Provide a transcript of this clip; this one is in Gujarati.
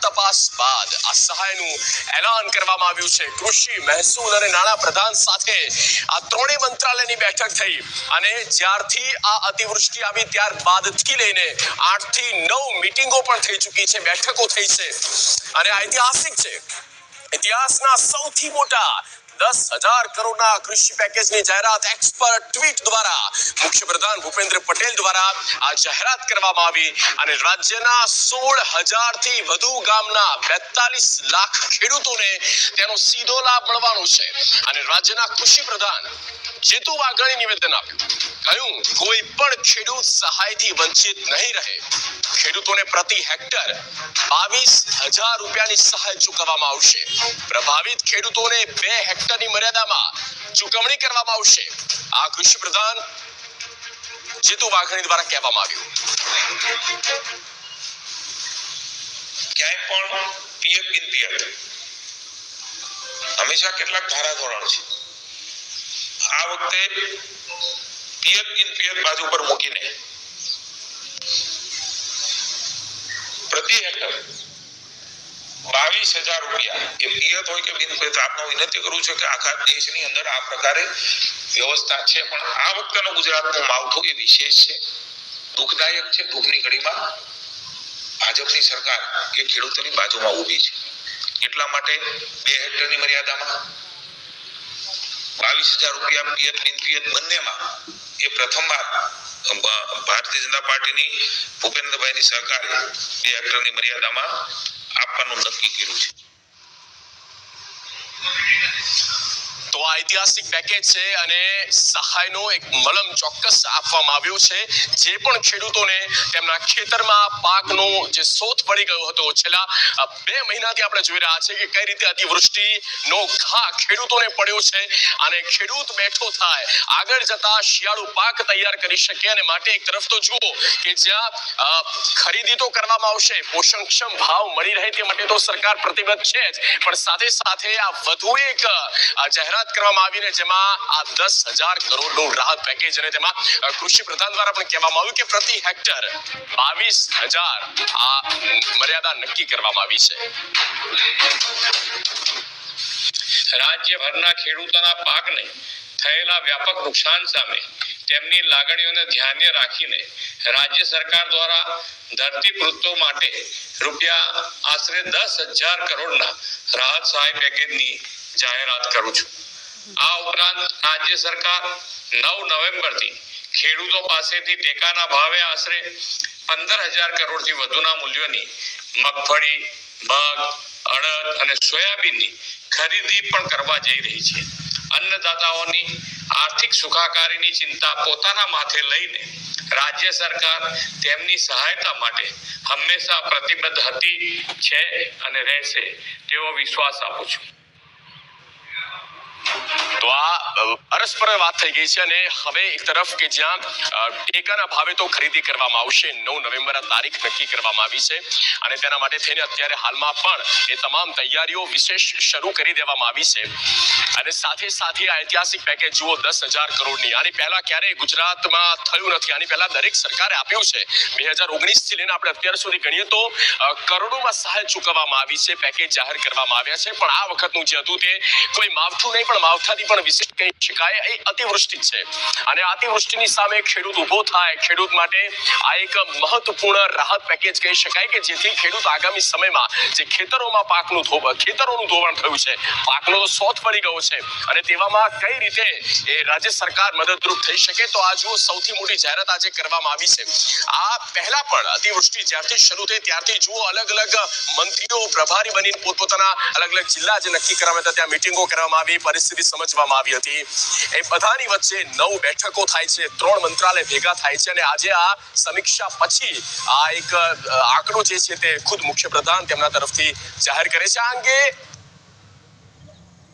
તપાસ બાદ આ સહાયનું એલાન કરવામાં આવ્યું છે। કૃષિ, મહેસૂલ અને નાણાં પ્રધાન સાથે આ ત્રણેય મંત્રાલયની બેઠક થઈ અને જ્યારથી આ અતિવૃષ્ટિ આવી ત્યારબાદથી લઈને 8 થી 9 મીટિંગો પણ થઈ ચૂકી છે, બેઠકો થઈ છે અને આ ઐતિહાસિક છે। ઇતિહાસના સૌથી મોટા 10,000 કરોડના કૃષિ પેકેજની જાહેરાત એક્સપર્ટ ટ્વીટ દ્વારા મુખ્યપ્રધાન ભૂપેન્દ્ર પટેલ દ્વારા આ જાહેરાત કરવામાં આવી અને રાજ્યના 16,000 થી વધુ ગામના 42 લાખ ખેડૂતોને તેનો સીધો લાભ મળવાનો છે અને રાજ્યના કૃષિ પ્રધાન જીતુ વાઘાણી નિવેદન આપ્યું, કહ્યું કોઈ પણ ખેડૂત સહાયથી વંચિત નહીં રહે। ખેડૂતોને પ્રતિ હેક્ટર 22,000 રૂપિયાની સહાય ચૂકવવામાં આવશે। પ્રભાવિત ખેડૂતોને 2 હેક્ટરની મર્યાદામાં ચૂકવણી કરવામાં આવશે। આ કૃષિ પ્રધાન જીતુ વાઘાણી દ્વારા કહેવામાં આવ્યું। ક્યાંય પણ પિયત બિન પિયત હંમેશા કેટલાક ધારાધોરણ છે। આ વખતે પિયત બિન પિયત બાજુ પર મૂકીને પ્રતિ હેક્ટર 22,000 રૂપિયા એ પિયત હોય કે બિન પિયત, આપને વિનંતી કરું છું કે આખા દેશની અંદર આ પ્રકારે વ્યવસ્થા છે, પણ આ વખતેનો ગુજરાતનું માવઠું એ વિશેષ છે, દુઃખદાયક છે। દુઃખની ઘડીમાં ભાજપની સરકાર એ ખેડૂતોની બાજુમાં ઊભી છે, એટલા માટે 2 હેક્ટરની મર્યાદામાં 22,000 રૂપિયા પિયત બિન પિયત બંનેમાં એ પ્રથમવાર ભારતીય જનતા પાર્ટીની ભૂપેન્દ્રભાઈની સરકારે 2 હેક્ટરની મર્યાદામાં આપવાનું નક્કી કર્યું છે। તો આ ઐતિહાસિક પેકેજ છે અને સહાયનો એક મલમ ચોક્કસ આપવામાં આવ્યો છે। જે પણ ખેડૂતોને તેમના ખેતરમાં પાકનો જે સોથ પડી ગયો હતો, છેલ્લા 2 મહિનાથી આપણે જોઈ રહ્યા છે કે કઈ રીતે અતિવૃષ્ટિનો ઘા ખેડૂતોને પડ્યો છે અને ખેડૂત બેઠો થાય, આગળ જતા શિયાળુ પાક તૈયાર કરી શકે અને માટે એક તરફ તો જુઓ કે જ્યાં ખરીદી તો કરવામાં આવશે, પોષણક્ષમ ભાવ મળી રહે તે માટે તો સરકાર પ્રતિબદ્ધ છે જ, પણ સાથે સાથે આ વધુ એક જાહેરાત કરવામાં આવીને જેમાં આ 10,000 કરોડનું રાહત પેકેજ અને તેમાં કૃષિ પ્રધાન દ્વારા પણ કહેવામાં આવ્યું કે પ્રતિ હેક્ટર 22,000 આ મર્યાદા નક્કી કરવામાં આવી છે। રાજ્યભરના ખેડૂતોના પાકને થયેલા વ્યાપક નુકસાન સામે તેમની લાગણીઓને ધ્યાને રાખીને રાજ્ય સરકાર દ્વારા ધરતીપુત્રો માટે રૂપિયા આશરે 10,000 કરોડના રાહત સહાય પેકેજની જાહેરાત કરું છું। આ ઉપરાંત રાજ્ય સરકાર 9 નવેમ્બરથી ખેડૂતો પાસેથી ટેકાના ભાવે આશરે 15,000 કરોડથી વધુના મૂલ્યોની મગફળી, મગ, અડદ અને સોયાબીનની ખરીદી પણ કરવા જઈ રહી છે। અન્નદાતાઓની આર્થિક સુખાકારીની ચિંતા પોતાના માથે લઈને રાજ્ય સરકાર તેમની સહાયતા માટે હંમેશા પ્રતિબદ્ધ હતી, છે અને રહેશે તેવો વિશ્વાસ આપું છું। તો આ અરસપર વાત થઈ ગઈ છે અને હવે એક તરફ કે જ્યાં ટેકાના ભાવે તો ખરીદી કરવામાં આવશે, 9 નવેમ્બર તારીખ નક્કી કરવામાં આવી છે અને તેના માટે થઈને અત્યારે હાલમાં પણ એ તમામ તૈયારીઓ વિશેષ શરૂ કરી દેવામાં આવી છે અને સાથે સાથે આ ઐતિહાસિક પેકેજ જુઓ 10,000 કરોડની, આની પહેલા ક્યારેય ગુજરાતમાં થયું નથી। આની પહેલા દરેક સરકારે આપ્યું છે। 2019 થી લઈને આપણે અત્યાર સુધી ગણીએ તો કરોડોમાં સહાય ચૂકવવામાં આવી છે, પેકેજ જાહેર કરવામાં આવ્યા છે, પણ આ વખતનું જે હતું તે કોઈ માવઠું નહીં પણ માવઠાથી પણ વિશેષ કહી શકાય એ અતિવૃષ્ટિ છે અને અતિવૃષ્ટિની સામે ખેડૂત ઉભો થાય, ખેડૂત માટે આ એક મહત્વપૂર્ણ રાહત પેકેજ કહી શકાય કે જેથી ખેડૂત આગામી સમયમાં જે ખેતરોમાં ખેતરોનું ધોવાણ થયું છે, પાકનો તો સોથ પડી ગયો છે અને તેવામાં કઈ રીતે એ રાજ્ય સરકાર મદદરૂપ થઈ શકે। તો આ જુઓ સૌથી મોટી જાહેરાત આજે કરવામાં આવી છે। આ પહેલા પણ અતિવૃષ્ટિ જ્યારથી શરૂ થઈ ત્યારથી જુઓ અલગ અલગ મંત્રીઓ પ્રભારી બનીને પોતપોતાના અલગ અલગ જિલ્લા જે નક્કી કરવામાં હતા ત્યાં મીટિંગો કરવામાં આવી, પરિસ્થિતિ સમજવામાં આવી હતી। એ બધાની વચ્ચે 9 બેઠકો થાય છે, 3 મંત્રાલય ભેગા થાય છે અને આજે આ સમીક્ષા પછી આ એક આંકડો જે છે તે ખુદ મુખ્યપ્રધાન તેમના તરફથી જાહેર કરે છે। આ અંગે